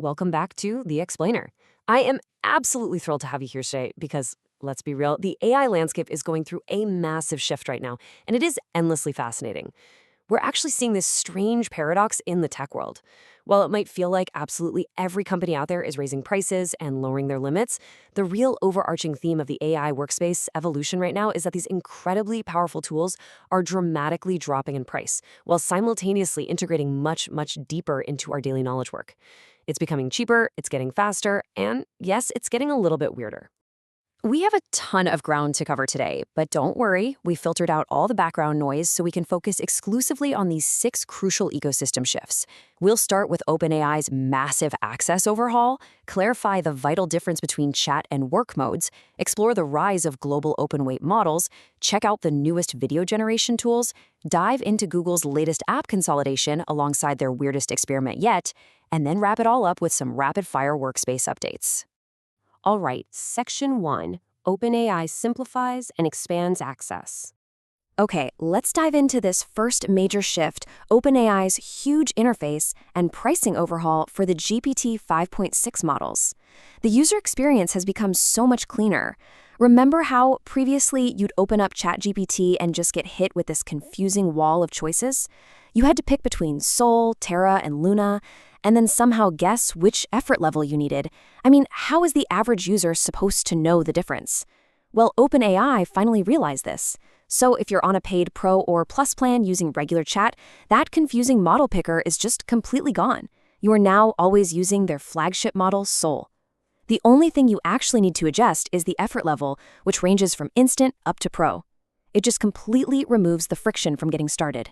welcome back to The Explainer. I am absolutely thrilled to have you here today because, let's be real, the AI landscape is going through a massive shift right now, and it is endlessly fascinating. We're actually seeing this strange paradox in the tech world. While it might feel like absolutely every company out there is raising prices and lowering their limits, the real overarching theme of the AI workspace evolution right now is that these incredibly powerful tools are dramatically dropping in price, while simultaneously integrating much, much deeper into our daily knowledge work. It's becoming cheaper, it's getting faster, and yes, it's getting a little bit weirder. We have a ton of ground to cover today, but don't worry, we filtered out all the background noise so we can focus exclusively on these 6 crucial ecosystem shifts. We'll start with OpenAI's massive access overhaul, clarify the vital difference between chat and work modes, explore the rise of global open-weight models, check out the newest video generation tools, dive into Google's latest app consolidation alongside their weirdest experiment yet, and then wrap it all up with some rapid-fire workspace updates. All right, Section 1, OpenAI simplifies and expands access. Okay, let's dive into this first major shift, OpenAI's huge interface and pricing overhaul for the GPT 5.6 models. The user experience has become so much cleaner. Remember how previously you'd open up ChatGPT and just get hit with this confusing wall of choices? You had to pick between Sol, Terra, and Luna, and then somehow guess which effort level you needed. I mean, how is the average user supposed to know the difference? Well, OpenAI finally realized this. So if you're on a paid Pro or Plus plan using regular chat, that confusing model picker is just completely gone. You are now always using their flagship model, Sol. The only thing you actually need to adjust is the effort level, which ranges from instant up to Pro. It just completely removes the friction from getting started.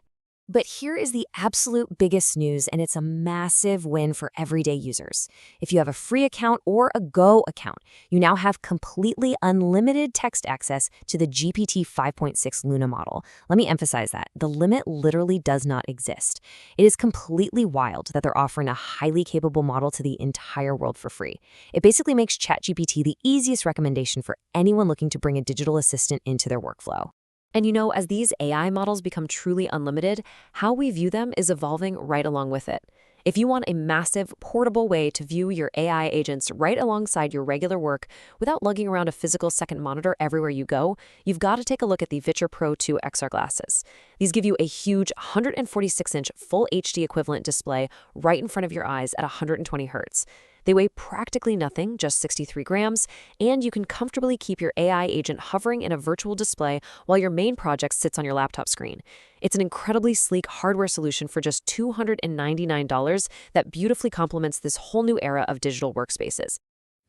But here is the absolute biggest news, and it's a massive win for everyday users. If you have a free account or a Go account, you now have completely unlimited text access to the GPT 5.6 Luna model. Let me emphasize that. The limit literally does not exist. It is completely wild that they're offering a highly capable model to the entire world for free. It basically makes ChatGPT the easiest recommendation for anyone looking to bring a digital assistant into their workflow. And as these AI models become truly unlimited, how we view them is evolving right along with it. If you want a massive, portable way to view your AI agents right alongside your regular work without lugging around a physical second monitor everywhere you go, you've got to take a look at the Viture Pro 2 XR glasses. These give you a huge 146-inch full HD equivalent display right in front of your eyes at 120 Hz. They weigh practically nothing, just 63 grams, and you can comfortably keep your AI agent hovering in a virtual display while your main project sits on your laptop screen. It's an incredibly sleek hardware solution for just $299 that beautifully complements this whole new era of digital workspaces.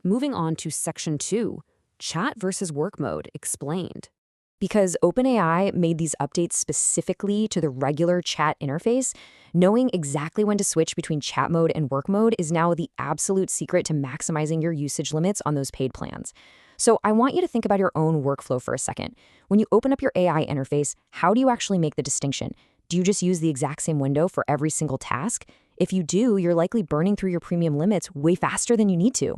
Moving on to Section 2, Chat versus Work Mode Explained. Because OpenAI made these updates specifically to the regular chat interface, knowing exactly when to switch between chat mode and work mode is now the absolute secret to maximizing your usage limits on those paid plans. So I want you to think about your own workflow for a second. When you open up your AI interface, how do you actually make the distinction? Do you just use the exact same window for every single task? If you do, you're likely burning through your premium limits way faster than you need to.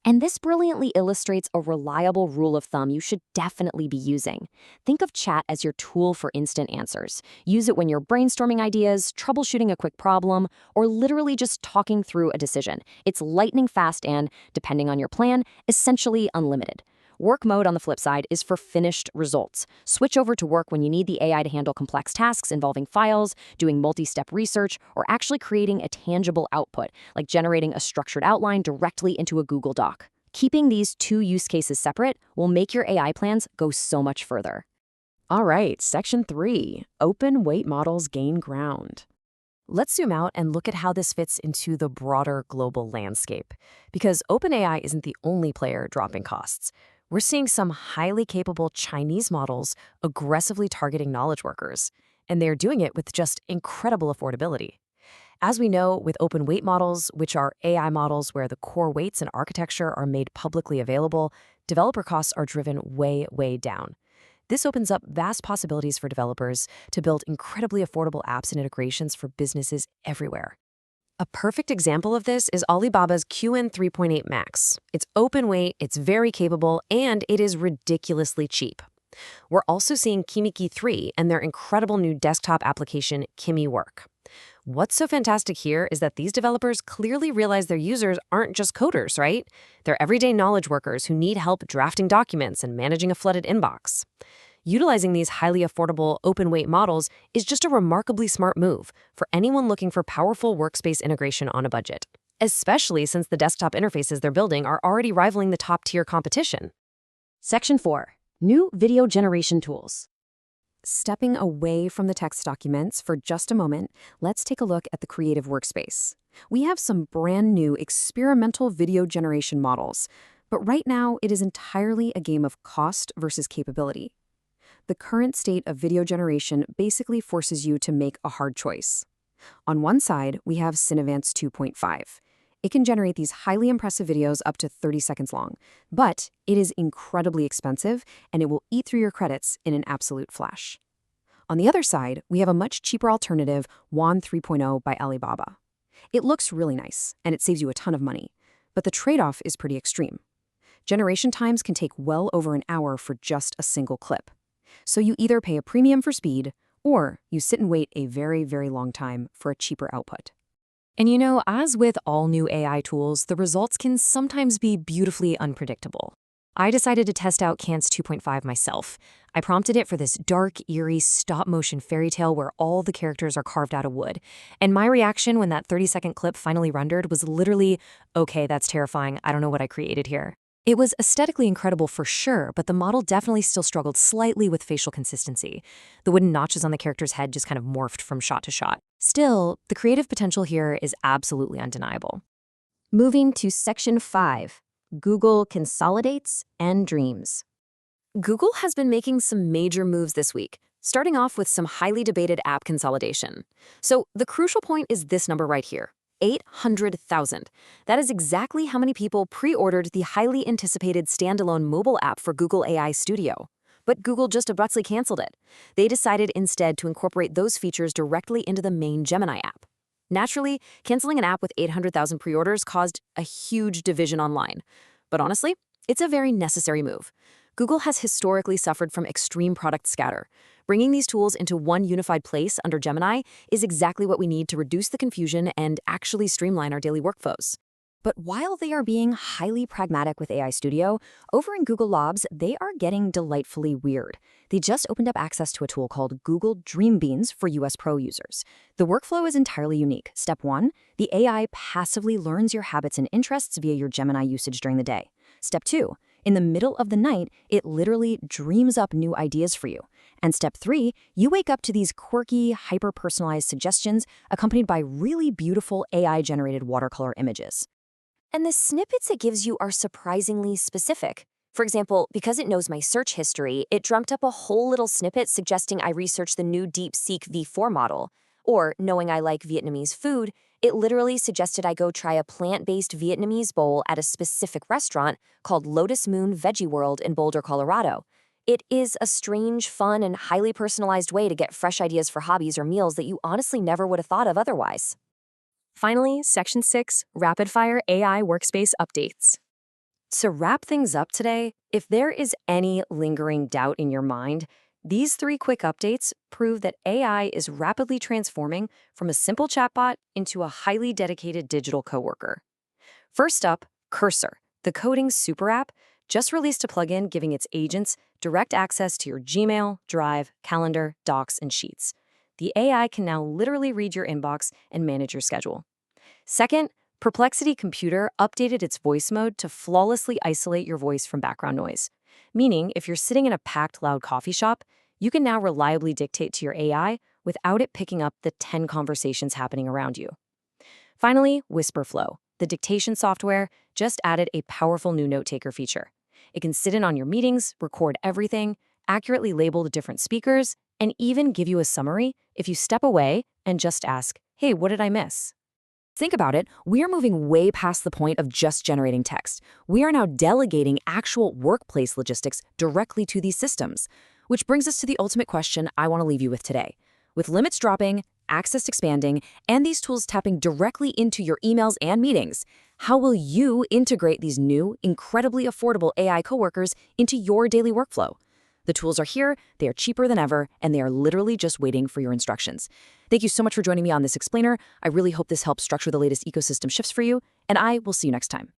And this brilliantly illustrates a reliable rule of thumb you should definitely be using. Think of chat as your tool for instant answers. Use it when you're brainstorming ideas, troubleshooting a quick problem, or literally just talking through a decision. It's lightning fast and, depending on your plan, essentially unlimited. Work mode, on the flip side, is for finished results. Switch over to work when you need the AI to handle complex tasks involving files, doing multi-step research, or actually creating a tangible output, like generating a structured outline directly into a Google Doc. Keeping these two use cases separate will make your AI plans go so much further. All right, Section 3, Open Weight Models Gain Ground. Let's zoom out and look at how this fits into the broader global landscape. Because OpenAI isn't the only player dropping costs. We're seeing some highly capable Chinese models aggressively targeting knowledge workers, and they're doing it with just incredible affordability. As we know, with open weight models, which are AI models where the core weights and architecture are made publicly available, developer costs are driven way, way down. This opens up vast possibilities for developers to build incredibly affordable apps and integrations for businesses everywhere. A perfect example of this is Alibaba's QN 3.8 Max. It's open weight, it's very capable, and it is ridiculously cheap. We're also seeing Kimiki 3 and their incredible new desktop application, Kimi Work. What's so fantastic here is that these developers clearly realize their users aren't just coders, right? They're everyday knowledge workers who need help drafting documents and managing a flooded inbox. Utilizing these highly affordable open-weight models is just a remarkably smart move for anyone looking for powerful workspace integration on a budget, especially since the desktop interfaces they're building are already rivaling the top-tier competition. Section 4. New Video Generation Tools. Stepping away from the text documents for just a moment, let's take a look at the creative workspace. We have some brand new experimental video generation models, but right now it is entirely a game of cost versus capability. The current state of video generation basically forces you to make a hard choice. On one side, we have Cinevance 2.5. It can generate these highly impressive videos up to 30 seconds long, but it is incredibly expensive and it will eat through your credits in an absolute flash. On the other side, we have a much cheaper alternative, WAN 3.0 by Alibaba. It looks really nice and it saves you a ton of money, but the trade-off is pretty extreme. Generation times can take well over an hour for just a single clip. So you either pay a premium for speed or you sit and wait a very, very long time for a cheaper output. And you know, as with all new AI tools, the results can sometimes be beautifully unpredictable. I decided to test out Cans 2.5 myself. I prompted it for this dark, eerie, stop-motion fairy tale where all the characters are carved out of wood. And my reaction when that 30-second clip finally rendered was literally, okay, that's terrifying, I don't know what I created here. It was aesthetically incredible for sure, but the model definitely still struggled slightly with facial consistency. The wooden notches on the character's head just kind of morphed from shot to shot. Still, the creative potential here is absolutely undeniable. Moving to Section 5. Google consolidates and dreams. Google has been making some major moves this week, starting off with some highly debated app consolidation. So the crucial point is this number right here. 800,000. That is exactly how many people pre-ordered the highly anticipated standalone mobile app for Google AI Studio. But Google just abruptly canceled it. They decided instead to incorporate those features directly into the main Gemini app. Naturally, canceling an app with 800,000 pre-orders caused a huge division online. But honestly, it's a very necessary move. Google has historically suffered from extreme product scatter. Bringing these tools into one unified place under Gemini is exactly what we need to reduce the confusion and actually streamline our daily workflows. But while they are being highly pragmatic with AI Studio, over in Google Labs, they are getting delightfully weird. They just opened up access to a tool called Google Dreambeans for US Pro users. The workflow is entirely unique. Step 1, the AI passively learns your habits and interests via your Gemini usage during the day. Step 2, in the middle of the night, it literally dreams up new ideas for you. And step 3, you wake up to these quirky, hyper-personalized suggestions accompanied by really beautiful AI-generated watercolor images. And the snippets it gives you are surprisingly specific. For example, because it knows my search history, it dreamt up a whole little snippet suggesting I research the new DeepSeek V4 model. Or, knowing I like Vietnamese food, it literally suggested I go try a plant-based Vietnamese bowl at a specific restaurant called Lotus Moon Veggie World in Boulder, Colorado. It is a strange, fun, and highly personalized way to get fresh ideas for hobbies or meals that you honestly never would have thought of otherwise. Finally, Section 6, Rapid-Fire AI Workspace Updates. To wrap things up today, if there is any lingering doubt in your mind, these 3 quick updates prove that AI is rapidly transforming from a simple chatbot into a highly dedicated digital coworker. First up, Cursor, the coding super app, just released a plugin giving its agents direct access to your Gmail, Drive, Calendar, Docs, and Sheets. The AI can now literally read your inbox and manage your schedule. Second, Perplexity Computer updated its voice mode to flawlessly isolate your voice from background noise, meaning if you're sitting in a packed, loud coffee shop, you can now reliably dictate to your AI without it picking up the 10 conversations happening around you. Finally, WhisperFlow, the dictation software, just added a powerful new note-taker feature. It can sit in on your meetings, record everything, accurately label the different speakers, and even give you a summary if you step away and just ask, hey, what did I miss? Think about it, we are moving way past the point of just generating text. We are now delegating actual workplace logistics directly to these systems. Which brings us to the ultimate question I want to leave you with today. With limits dropping, access expanding, and these tools tapping directly into your emails and meetings, how will you integrate these new, incredibly affordable AI coworkers into your daily workflow? The tools are here, they are cheaper than ever, and they are literally just waiting for your instructions. Thank you so much for joining me on this explainer. I really hope this helps structure the latest ecosystem shifts for you, and I will see you next time.